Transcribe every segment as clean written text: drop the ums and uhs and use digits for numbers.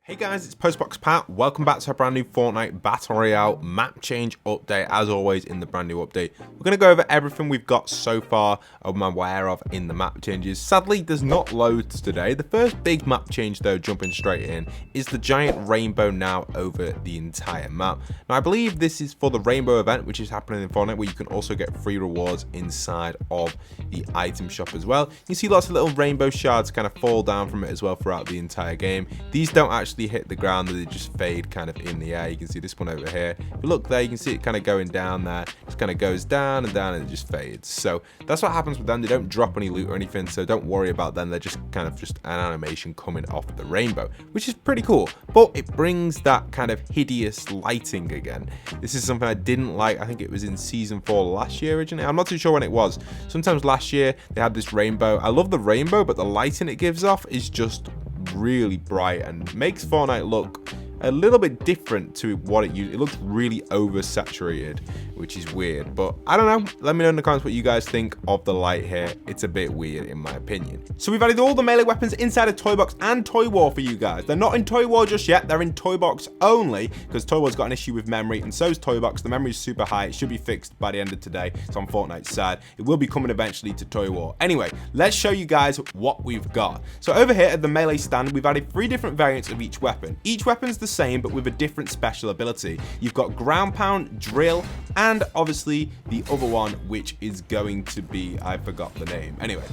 Hey guys, it's postboxpat. Welcome back to a brand new Fortnite Battle Royale map change update. As always, in the brand new update, we're going to go over everything we've got so far, I'm aware of in the map changes. Sadly, there's not loads today. The first big map change, though, jumping straight in, is the giant rainbow now over the entire map. Now, I believe this is for the rainbow event, which is happening in Fortnite, where you can also get free rewards inside of the item shop as well. You see lots of little rainbow shards kind of fall down from it as well throughout the entire game. These don't actually hit the ground, they just fade kind of in the air. You can see this one over here. If you look there, you can see it kind of going down there. It just kind of goes down and down and it just fades. So that's what happens with them. They don't drop any loot or anything, so don't worry about them. They're just kind of just an animation coming off the rainbow, which is pretty cool. But it brings that kind of hideous lighting again. This is something I didn't like. I think it was in season 4 last year originally. I'm not too sure when it was. Sometimes last year they had this rainbow. I love the rainbow, but the lighting it gives off is just really bright and makes Fortnite look a little bit different to what it used. It looks really oversaturated, which is weird, but I don't know. Let me know in the comments what you guys think of the light here. It's a bit weird in my opinion. So we've added all the melee weapons inside of Toy Box and Toy War for you guys. They're not in Toy War just yet. They're in Toy Box only because Toy War's got an issue with memory, and so's Toy Box. The memory is super high. It should be fixed by the end of today. It's on Fortnite's side. It will be coming eventually to Toy War. Anyway, let's show you guys what we've got. So over here at the melee stand, we've added 3 different variants of each weapon. Each weapon's the same, but with a different special ability. You've got ground pound, drill, and obviously the other one, which is going to be, I forgot the name. Anyway,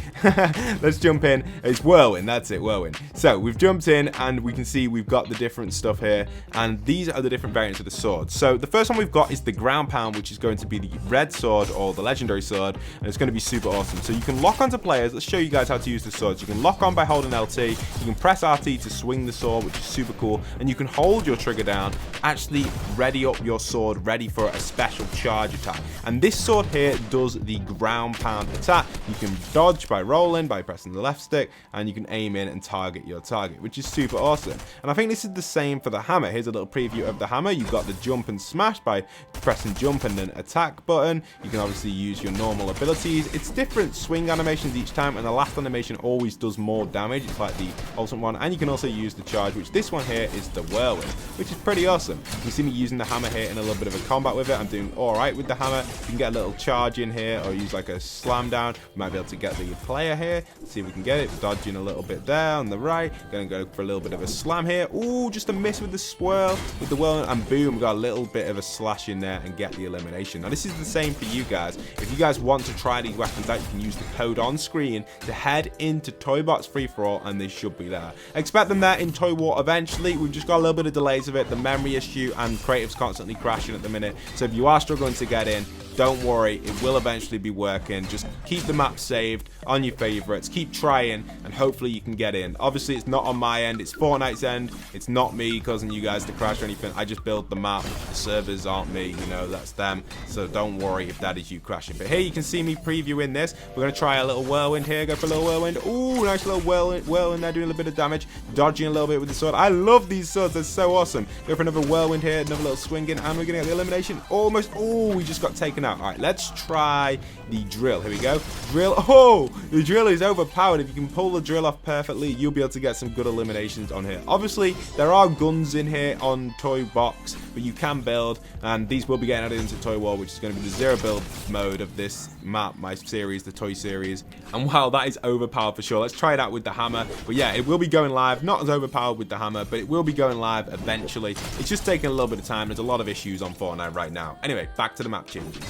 let's jump in. It's whirlwind. That's it, whirlwind. So we've jumped in and we can see we've got the different stuff here, and these are the different variants of the sword. So the first one we've got is the ground pound, which is going to be the red sword or the legendary sword, and it's going to be super awesome. So you can lock onto players. Let's show you guys how to use the swords. You can lock on by holding LT. You can press RT to swing the sword, which is super cool, and you can hold your trigger down, actually ready up your sword, ready for a special charge attack. And this sword here does the ground pound attack. You can dodge by rolling, by pressing the left stick, and you can aim in and target your target, which is super awesome. And I think this is the same for the hammer. Here's a little preview of the hammer. You've got the jump and smash by pressing jump and then attack button. You can obviously use your normal abilities. It's different swing animations each time, and the last animation always does more damage. It's like the ultimate one, and you can also use the charge, which this one here is the whirlwind, which is pretty awesome. You see me using the hammer here in a little bit of a combat with it. I'm doing all right with the hammer. You can get a little charge in here or use like a slam down. We might be able to get the player here. Let's see if we can get it. Dodging a little bit there on the right. Gonna go for a little bit of a slam here. Ooh, just a miss with the swirl, with the whirl, and boom, we got a little bit of a slash in there and get the elimination. Now this is the same for you guys. If you guys want to try these weapons out, you can use the code on screen to head into Toy Box Free For All, and they should be there. Expect them there in Toy War eventually. We've just got a little bit of delays of it, the memory issue, and creative's constantly crashing at the minute. So if you are struggling to get in, don't worry, it will eventually be working. Just keep the map saved on your favorites, keep trying, and hopefully you can get in. Obviously it's not on my end, it's Fortnite's end. It's not me causing you guys to crash or anything. I just build the map. The servers aren't me, you know, that's them. So don't worry if that is you crashing. But here you can see me previewing this. We're going to try a little whirlwind here. Go for a little whirlwind. Ooh, nice little whirlwind there, doing a little bit of damage, dodging a little bit with the sword. I love these swords, they're so awesome. Go for another whirlwind here, another little swinging, and we're going to get the elimination. Almost. Oh, we just got taken out. All right, let's try the drill. Here we go. Drill. Oh, the drill is overpowered. If you can pull the drill off perfectly, you'll be able to get some good eliminations on here. Obviously, there are guns in here on Toy Box, but you can build, and these will be getting added into Toy War, which is going to be the 0 build mode of this map, my series, the toy series. And wow, that is overpowered for sure. Let's try it out with the hammer. But yeah, it will be going live. Not as overpowered with the hammer, but it will be going live eventually. It's just taking a little bit of time. There's a lot of issues on Fortnite right now. Anyway, back to the map changes.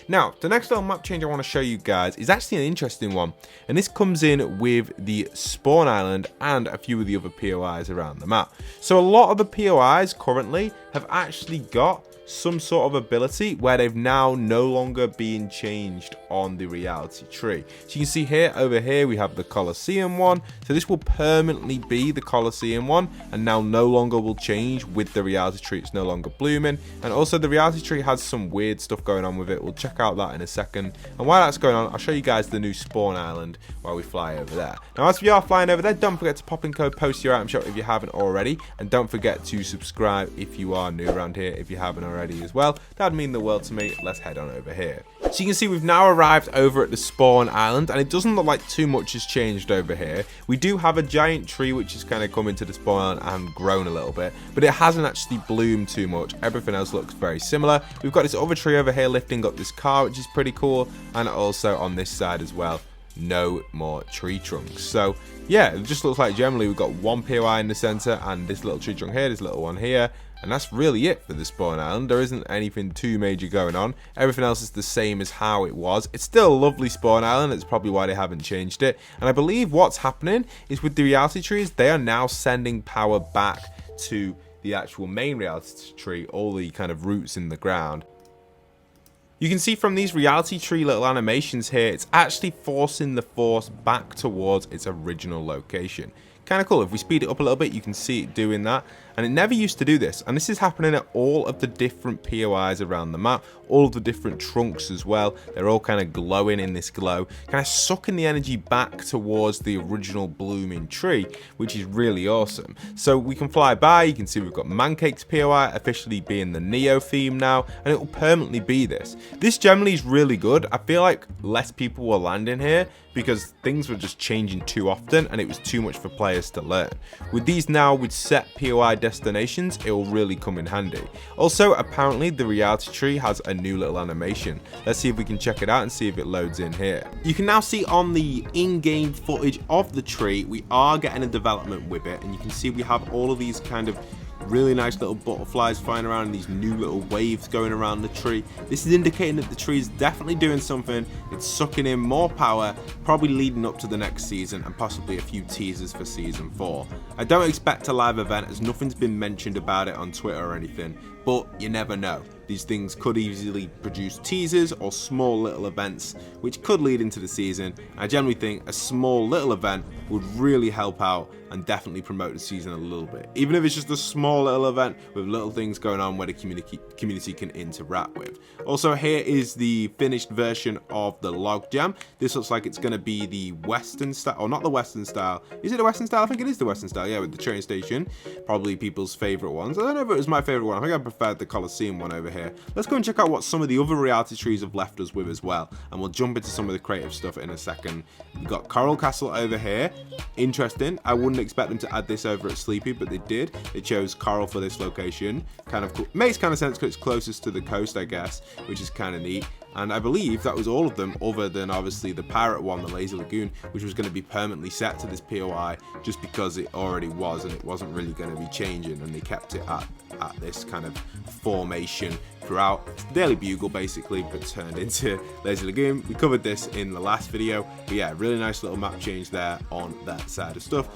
Now, the next little map change I want to show you guys is actually an interesting one, and this comes in with the spawn island and a few of the other POIs around the map. So a lot of the POIs currently have actually got some sort of ability where they've now no longer been changed on the reality tree. So you can see here, over here, we have the Colosseum one. So this will permanently be the Colosseum one, and now no longer will change with the reality tree. It's no longer blooming. And also the reality tree has some weird stuff going on with it. We'll check out that in a second. And while that's going on, I'll show you guys the new spawn island while we fly over there. Now, as we are flying over there, don't forget to pop in code post your item shop if you haven't already, and don't forget to subscribe if you are new around here, if you haven't already as well. That'd mean the world to me. Let's head on over here. So you can see we've now arrived over at the spawn island, and it doesn't look like too much has changed over here. We do have a giant tree which has kind of come into the spawn island and grown a little bit, but it hasn't actually bloomed too much. Everything else looks very similar. We've got this other tree over here lifting up this car, which is pretty cool, and also on this side as well, no more tree trunks. So yeah, it just looks like generally we've got one POI in the center and this little tree trunk here, this little one here, and that's really it for the spawn island. There isn't anything too major going on. Everything else is the same as how it was. It's still a lovely spawn island. That's probably why they haven't changed it. And I believe what's happening is with the reality trees, they are now sending power back to the actual main reality tree, all the kind of roots in the ground. You can see from these reality tree little animations here, it's actually forcing the force back towards its original location. Kind of cool. If we speed it up a little bit, you can see it doing that. And it never used to do this. And this is happening at all of the different POIs around the map, all of the different trunks as well. They're all kind of glowing in this glow, kind of sucking the energy back towards the original blooming tree, which is really awesome. So we can fly by. You can see we've got Mancake's POI officially being the Neo theme now, and it will permanently be this. This generally is really good. I feel like less people will land in here because things were just changing too often and it was too much for players to learn. With these now with set POI destinations, it will really come in handy. Also, apparently the reality tree has a new little animation. Let's see if we can check it out and see if it loads in here. You can now see on the in-game footage of the tree, we are getting a development with it, and you can see we have all of these kind of really nice little butterflies flying around and these new little waves going around the tree. This is indicating that the tree is definitely doing something. It's sucking in more power, probably leading up to the next season and possibly a few teasers for season 4. I don't expect a live event as nothing's been mentioned about it on Twitter or anything, but you never know. These things could easily produce teasers or small little events which could lead into the season. I generally think a small little event would really help out and definitely promote the season a little bit. Even if it's just a small little event with little things going on where the community can interact with. Also, here is the finished version of the log jam. This looks like it's going to be the Western style, or not the Western style. Is it the Western style? I think it is the Western style, yeah, with the train station. Probably people's favorite ones. I don't know if it was my favorite one. I think I preferred the Coliseum one over here. Let's go and check out what some of the other reality trees have left us with as well, and we'll jump into some of the creative stuff in a second. We've got Coral Castle over here. Interesting. I wouldn't expect them to add this over at Sleepy, but they did. They chose Coral for this location. Kind of cool. Makes kind of sense because it's closest to the coast, I guess, which is kind of neat. And I believe that was all of them, other than obviously the pirate one, the Lazy Lagoon, which was going to be permanently set to this POI just because it already was, and it wasn't really going to be changing, and they kept it at this kind of formation throughout. It's the Daily Bugle basically, but turned into Lazy Lagoon. We covered this in the last video, but yeah, really nice little map change there on that side of stuff.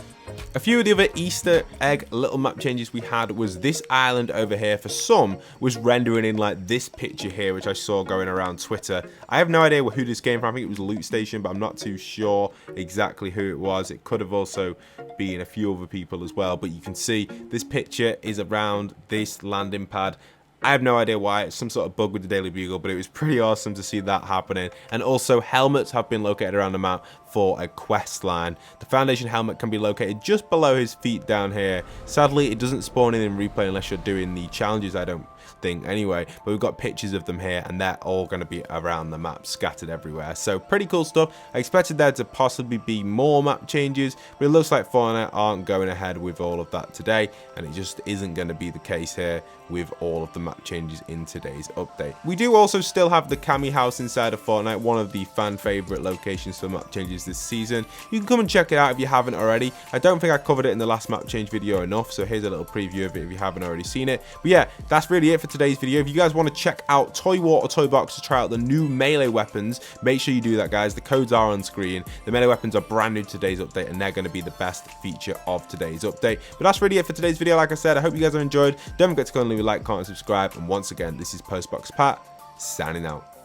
A few of the other Easter egg little map changes we had was this island over here for some was rendering in like this picture here, which I saw going around Twitter. I have no idea who this came from. I think it was Loot Station, but I'm not too sure exactly who it was. It could have also been a few other people as well, but you can see this picture is around this landing pad. I have no idea why. It's some sort of bug with the Daily Bugle, but it was pretty awesome to see that happening. And also, helmets have been located around the map for a quest line. The Foundation helmet can be located just below his feet down here. Sadly, it doesn't spawn in replay unless you're doing the challenges, I don't think, anyway. But we've got pictures of them here, and they're all going to be around the map, scattered everywhere. So, pretty cool stuff. I expected there to possibly be more map changes, but it looks like Fortnite aren't going ahead with all of that today, and it just isn't going to be the case here with all of the map changes in today's update. We do also still have the Cami house inside of Fortnite, one of the fan favorite locations for map changes this season. You can come and check it out if you haven't already. I don't think I covered it in the last map change video enough, so here's a little preview of it if you haven't already seen it. But yeah, that's really it for today's video. If you guys want to check out Toy War or Toy Box to try out the new melee weapons, make sure you do that, guys. The codes are on screen. The melee weapons are brand new to today's update, and they're going to be the best feature of today's update. But that's really it for today's video. Like I said, I hope you guys have enjoyed. Don't forget to go and leave a like, comment, and subscribe. And once again, this is postboxpat signing out.